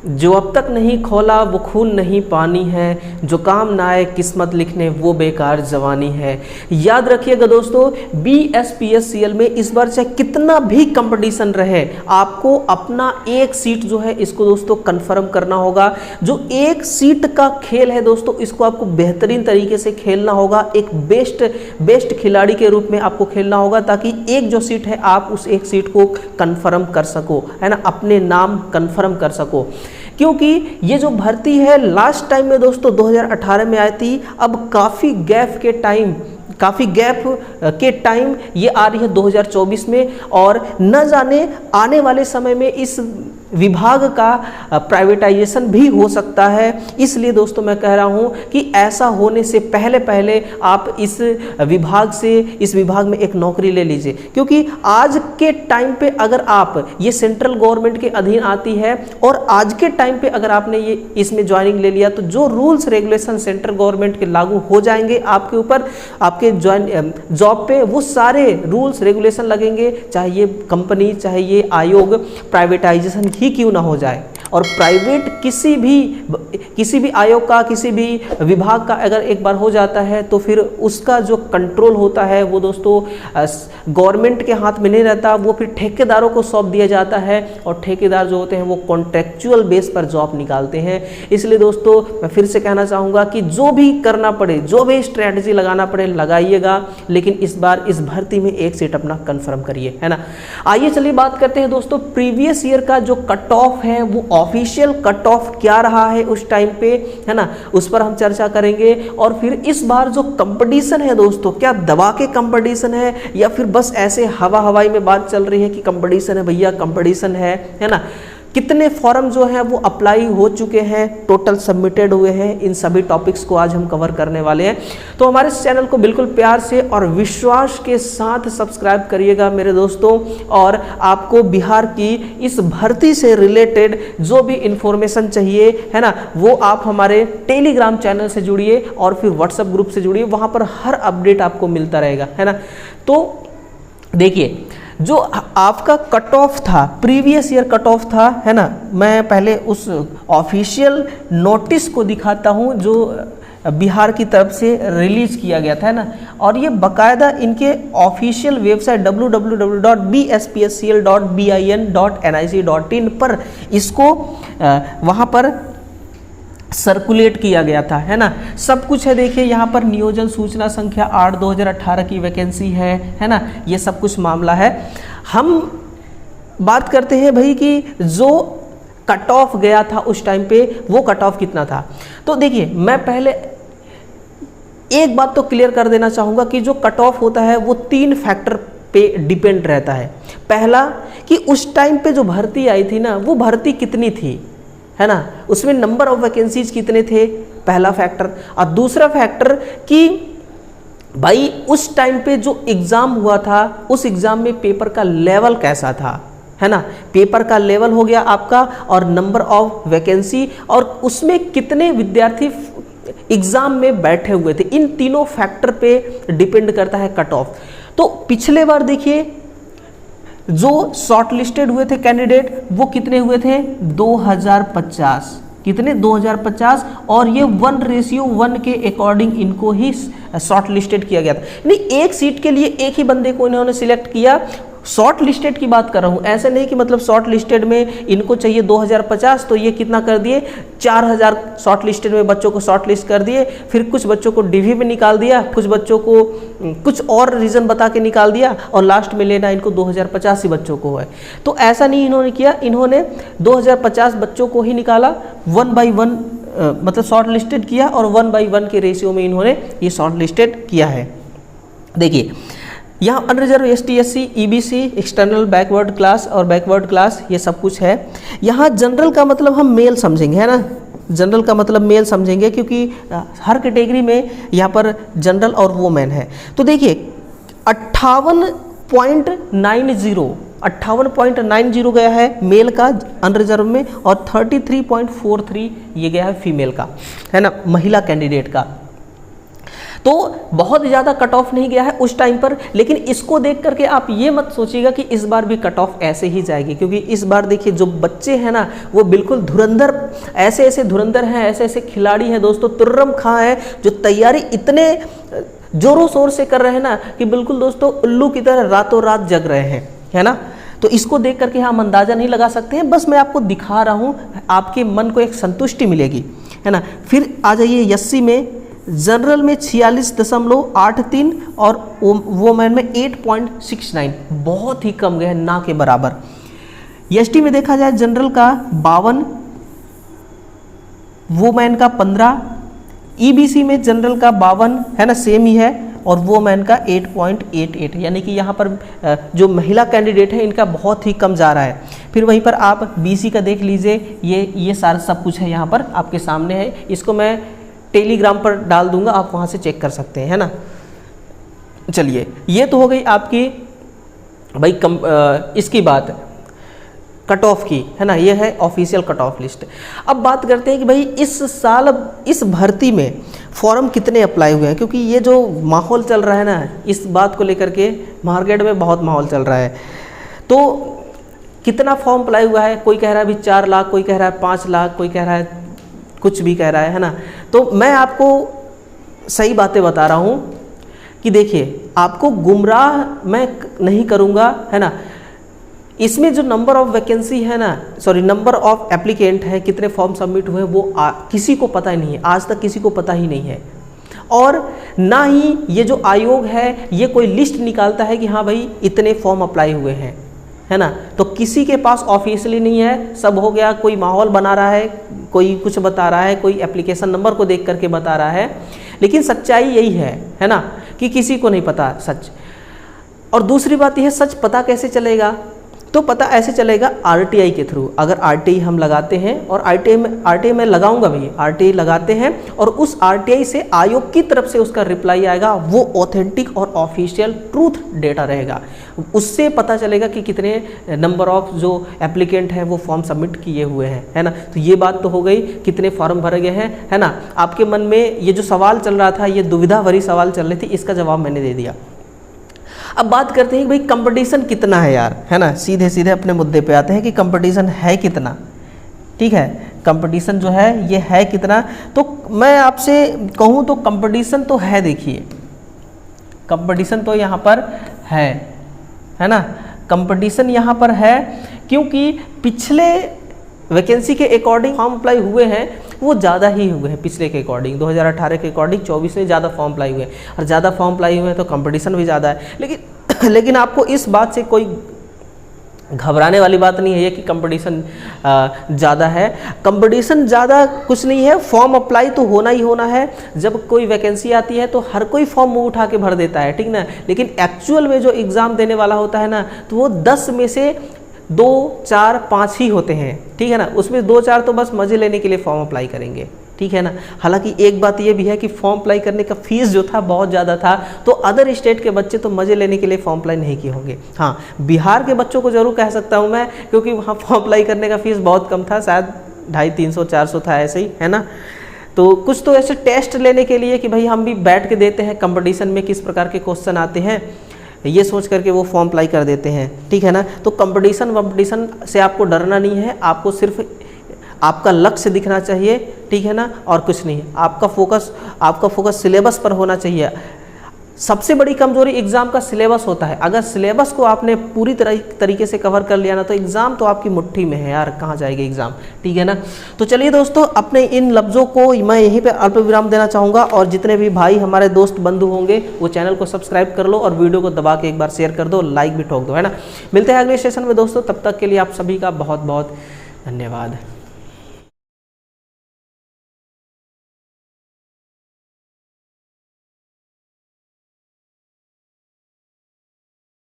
जो अब तक नहीं खोला वो खून नहीं पानी है, जो काम ना आए किस्मत लिखने वो बेकार जवानी है। याद रखिएगा दोस्तों, BSPSCL में इस बार चाहे कितना भी कंपटीशन रहे, आपको अपना एक सीट जो है इसको दोस्तों कंफर्म करना होगा। जो एक सीट का खेल है दोस्तों, इसको आपको बेहतरीन तरीके से खेलना होगा, एक बेस्ट खिलाड़ी के रूप में आपको खेलना होगा, ताकि एक जो सीट है आप उस एक सीट को कंफर्म कर सको, है ना, अपने नाम कंफर्म कर सको। क्योंकि ये जो भर्ती है लास्ट टाइम में दोस्तों 2018 में आई थी, अब काफ़ी गैप के टाइम ये आ रही है 2024 में, और न जाने आने वाले समय में इस विभाग का प्राइवेटाइजेशन भी हो सकता है। इसलिए दोस्तों मैं कह रहा हूं कि ऐसा होने से पहले आप इस विभाग में एक नौकरी ले लीजिए, क्योंकि आज के टाइम पे अगर आप ये सेंट्रल गवर्नमेंट के अधीन आती है, और आज के टाइम पे अगर आपने ये इसमें ज्वाइनिंग ले लिया, तो जो रूल्स रेगुलेशन सेंट्रल गवर्नमेंट के लागू हो जाएंगे आपके ऊपर, आपके जॉब पे वो सारे रूल्स रेगुलेशन लगेंगे, चाहे ये कंपनी चाहे ये आयोग प्राइवेटाइजेशन ही क्यों ना हो जाए। और प्राइवेट किसी भी आयोग का, किसी भी विभाग का अगर एक बार हो जाता है, तो फिर उसका जो कंट्रोल होता है वो दोस्तों गवर्नमेंट के हाथ में नहीं रहता, वो फिर ठेकेदारों को सौंप दिया जाता है, और ठेकेदार जो होते हैं वो कॉन्ट्रेक्चुअल बेस पर जॉब निकालते हैं। इसलिए दोस्तों मैं फिर से कहना चाहूँगा कि जो भी करना पड़े, जो भी स्ट्रैटेजी लगाना पड़े लगाइएगा, लेकिन इस बार इस भर्ती में एक सीट अपना कन्फर्म करिए, है ना। आइए चलिए बात करते हैं दोस्तों, प्रीवियस ईयर का जो कट ऑफ है, वो ऑफिशियल कट ऑफ क्या रहा है उस टाइम पे, है ना, उस पर हम चर्चा करेंगे। और फिर इस बार जो कंपटीशन है दोस्तों, क्या दबा के कंपटीशन है, या फिर बस ऐसे हवाई में बात चल रही है कि कंपटीशन है भैया, कंपटीशन है ना। कितने फॉर्म जो हैं वो अप्लाई हो चुके हैं, टोटल सबमिटेड हुए हैं, इन सभी टॉपिक्स को आज हम कवर करने वाले हैं। तो हमारे इस चैनल को बिल्कुल प्यार से और विश्वास के साथ सब्सक्राइब करिएगा मेरे दोस्तों। और आपको बिहार की इस भर्ती से रिलेटेड जो भी इंफॉर्मेशन चाहिए, है ना, वो आप हमारे टेलीग्राम चैनल से जुड़िए और फिर व्हाट्सएप ग्रुप से जुड़िए, वहाँ पर हर अपडेट आपको मिलता रहेगा, है ना। तो देखिए, जो आपका कट ऑफ था, प्रीवियस ईयर कट ऑफ था, है ना, मैं पहले उस ऑफिशियल नोटिस को दिखाता हूं जो बिहार की तरफ से रिलीज किया गया था, है ना। और ये बकायदा इनके ऑफिशियल वेबसाइट www.bspscl.bin.nic.in पर इसको वहाँ पर सर्कुलेट किया गया था, है ना। सब कुछ है, देखिए यहाँ पर नियोजन सूचना संख्या 8/2018 की वैकेंसी है ना, ये सब कुछ मामला है। हम बात करते हैं भाई कि जो कट ऑफ गया था उस टाइम पे, वो कट ऑफ कितना था। तो देखिए, मैं पहले एक बात तो क्लियर कर देना चाहूँगा कि जो कट ऑफ होता है वो 3 फैक्टर पे डिपेंड रहता है। पहला कि उस टाइम पे जो भर्ती आई थी ना, वो भर्ती कितनी थी, है ना, उसमें नंबर ऑफ वैकेंसीज कितने थे, पहला फैक्टर। और दूसरा फैक्टर कि भाई उस टाइम पे जो एग्ज़ाम हुआ था, उस एग्ज़ाम में पेपर का लेवल कैसा था, है ना। पेपर का लेवल हो गया आपका, और नंबर ऑफ वैकेंसी, और उसमें कितने विद्यार्थी एग्ज़ाम में बैठे हुए थे, इन तीनों फैक्टर पे डिपेंड करता है कट ऑफ। तो पिछले बार देखिए, जो शॉर्ट लिस्टेड हुए थे कैंडिडेट, वो कितने हुए थे, 2050, कितने, 2050, और ये 1:1 के अकॉर्डिंग इनको ही शॉर्ट लिस्टेड किया गया था। यानी एक सीट के लिए एक ही बंदे को इन्होंने सिलेक्ट किया। शॉर्ट लिस्टेड की बात कर रहा हूँ, ऐसे नहीं कि मतलब शॉर्ट लिस्टेड में इनको चाहिए 2050, तो ये कितना कर दिए, 4000 शॉर्ट लिस्टेड में बच्चों को शॉर्ट लिस्ट कर दिए, फिर कुछ बच्चों को डीवी में निकाल दिया, कुछ बच्चों को कुछ और रीज़न बता के निकाल दिया, और लास्ट में लेना इनको 2050 ही बच्चों को है। तो ऐसा नहीं इन्होंने किया, इन्होंने 2050 बच्चों को ही निकाला, 1 by 1 मतलब शॉर्ट लिस्टेड किया, और 1 by 1 के रेशियो में इन्होंने ये शॉर्ट लिस्टेड किया है। देखिए यहाँ unreserve ST SC EBC external backward class और बैकवर्ड क्लास, ये सब कुछ है। यहाँ जनरल का मतलब हम मेल समझेंगे, है ना, जनरल का मतलब मेल समझेंगे, क्योंकि हर कैटेगरी में यहाँ पर जनरल और वोमेन है। तो देखिए 58.90 गया है मेल का अनरिजर्व में, और 33.43 ये गया है फीमेल का, है ना, महिला कैंडिडेट का। तो बहुत ज़्यादा कट ऑफ नहीं गया है उस टाइम पर, लेकिन इसको देख करके आप ये मत सोचिएगा कि इस बार भी कट ऑफ ऐसे ही जाएगी, क्योंकि इस बार देखिए जो बच्चे हैं ना वो बिल्कुल धुरंधर, ऐसे ऐसे धुरंधर हैं, ऐसे ऐसे खिलाड़ी हैं दोस्तों, तुर्रम खां है, जो तैयारी इतने जोरों शोर से कर रहे हैं ना कि बिल्कुल दोस्तों उल्लू की तरह रातों रात जग रहे हैं, है ना। तो इसको देख करके हम अंदाज़ा नहीं लगा सकते हैं, बस मैं आपको दिखा रहा हूँ, आपके मन को एक संतुष्टि मिलेगी, है ना। फिर आ जाइए 80 में, जनरल में 46.83 और वोमेन में 8.69, बहुत ही कम गए, ना के बराबर। एसटी में देखा जाए जनरल का 52, वोमेन का 15, ईबीसी में जनरल का 52 है ना, सेम ही है, और वोमेन का 8.88, यानी कि यहाँ पर जो महिला कैंडिडेट है इनका बहुत ही कम जा रहा है। फिर वहीं पर आप बीसी का देख लीजिए, ये सारा सब कुछ है यहाँ पर आपके सामने है, इसको मैं टेलीग्राम पर डाल दूंगा, आप वहाँ से चेक कर सकते हैं, है ना। चलिए ये तो हो गई आपकी भाई इसकी बात कट ऑफ की, है ना, ये है ऑफिशियल कट ऑफ लिस्ट। अब बात करते हैं कि भाई इस साल इस भर्ती में फॉर्म कितने अप्लाई हुए हैं, क्योंकि ये जो माहौल चल रहा है ना, इस बात को लेकर के मार्केट में बहुत माहौल चल रहा है। तो कितना फॉर्म अप्लाई हुआ है, कोई कह रहा है अभी 4 लाख, कोई कह रहा है 5 लाख, कोई कह रहा है कुछ भी कह रहा है ना। तो मैं आपको सही बातें बता रहा हूँ कि देखिए, आपको गुमराह मैं नहीं करूँगा, है ना। इसमें जो नंबर ऑफ वैकेंसी है ना, सॉरी नंबर ऑफ एप्लीकेंट है, कितने फॉर्म सबमिट हुए वो किसी को पता ही नहीं है, आज तक किसी को पता ही नहीं है। और ना ही ये जो आयोग है ये कोई लिस्ट निकालता है कि हाँ भाई इतने फॉर्म अप्लाई हुए हैं, है ना। तो किसी के पास ऑफिशियली नहीं है, सब हो गया, कोई माहौल बना रहा है, कोई कुछ बता रहा है, कोई एप्लीकेशन नंबर को देख करके बता रहा है, लेकिन सच्चाई यही है ना, कि किसी को नहीं पता सच। और दूसरी बात यह है, सच पता कैसे चलेगा, तो पता ऐसे चलेगा आरटीआई के थ्रू। अगर आरटीआई हम लगाते हैं, और आरटीआई में लगाऊंगा भाई, आरटीआई लगाते हैं और उस आरटीआई से आयोग की तरफ से उसका रिप्लाई आएगा, वो ऑथेंटिक और ऑफिशियल ट्रूथ डेटा रहेगा, उससे पता चलेगा कि कितने नंबर ऑफ जो एप्लीकेंट हैं वो फॉर्म सबमिट किए हुए हैं, है ना। तो ये बात तो हो गई, कितने फॉर्म भरे गए हैं, है ना। आपके मन में ये जो सवाल चल रहा था, ये दुविधा भरी सवाल चल रही थी, इसका जवाब मैंने दे दिया। अब बात करते हैं कि भाई कंपटीशन कितना है यार, है ना। सीधे सीधे अपने मुद्दे पे आते हैं कि कंपटीशन है कितना, ठीक है। कंपटीशन जो है ये है कितना, तो मैं आपसे कहूँ तो कंपटीशन तो है, देखिए कंपटीशन तो यहाँ पर है ना। कंपटीशन यहाँ पर है क्योंकि पिछले वैकेंसी के अकॉर्डिंग फॉर्म अप्लाई हुए हैं वो ज़्यादा ही हुए हैं, पिछले के अकॉर्डिंग 2018 के अकॉर्डिंग 24 में ज़्यादा फॉर्म अप्लाई हुए हैं, और ज़्यादा फॉर्म अप्लाई हुए हैं तो कंपटीशन भी ज़्यादा है। लेकिन आपको इस बात से कोई घबराने वाली बात नहीं है कि कंपटीशन ज़्यादा है। कंपटीशन ज़्यादा कुछ नहीं है, फॉर्म अप्लाई तो होना ही होना है। जब कोई वैकेंसी आती है तो हर कोई फॉर्म मुँह उठा के भर देता है, ठीक ना। लेकिन एक्चुअल में जो एग्ज़ाम देने वाला होता है ना, तो वो 10 में से 2, 4, 5 ही होते हैं, ठीक है ना। उसमें 2, 4 तो बस मज़े लेने के लिए फॉर्म अप्लाई करेंगे, ठीक है ना। हालांकि एक बात ये भी है कि फॉर्म अप्लाई करने का फीस जो था बहुत ज़्यादा था, तो अदर स्टेट के बच्चे तो मज़े लेने के लिए फॉर्म अप्लाई नहीं किए होंगे। हाँ, बिहार के बच्चों को ज़रूर कह सकता हूँ मैं, क्योंकि वहाँ फॉर्म अप्लाई करने का फीस बहुत कम था, शायद 250, 300, 400 था, ऐसे ही, है ना। तो कुछ तो ऐसे टेस्ट लेने के लिए कि भाई हम भी बैठ के देते हैं कंपटीशन में किस प्रकार के क्वेश्चन आते हैं, ये सोच करके वो फॉर्म अप्लाई कर देते हैं, ठीक है ना। तो कंपटीशन से आपको डरना नहीं है, आपको सिर्फ आपका लक्ष्य दिखना चाहिए, ठीक है ना, और कुछ नहीं। आपका फोकस सिलेबस पर होना चाहिए। सबसे बड़ी कमजोरी एग्ज़ाम का सिलेबस होता है। अगर सिलेबस को आपने पूरी तरीके से कवर कर लिया ना, तो एग्ज़ाम तो आपकी मुट्ठी में है यार, कहाँ जाएगी एग्ज़ाम, ठीक है ना। तो चलिए दोस्तों, अपने इन लफ्ज़ों को मैं यहीं पे अल्प विराम देना चाहूँगा, और जितने भी भाई हमारे दोस्त बंधु होंगे वो चैनल को सब्सक्राइब कर लो और वीडियो को दबा के एक बार शेयर कर दो, लाइक भी ठोक दो, है ना। मिलते हैं अगले सेशन में दोस्तों, तब तक के लिए आप सभी का बहुत बहुत धन्यवाद।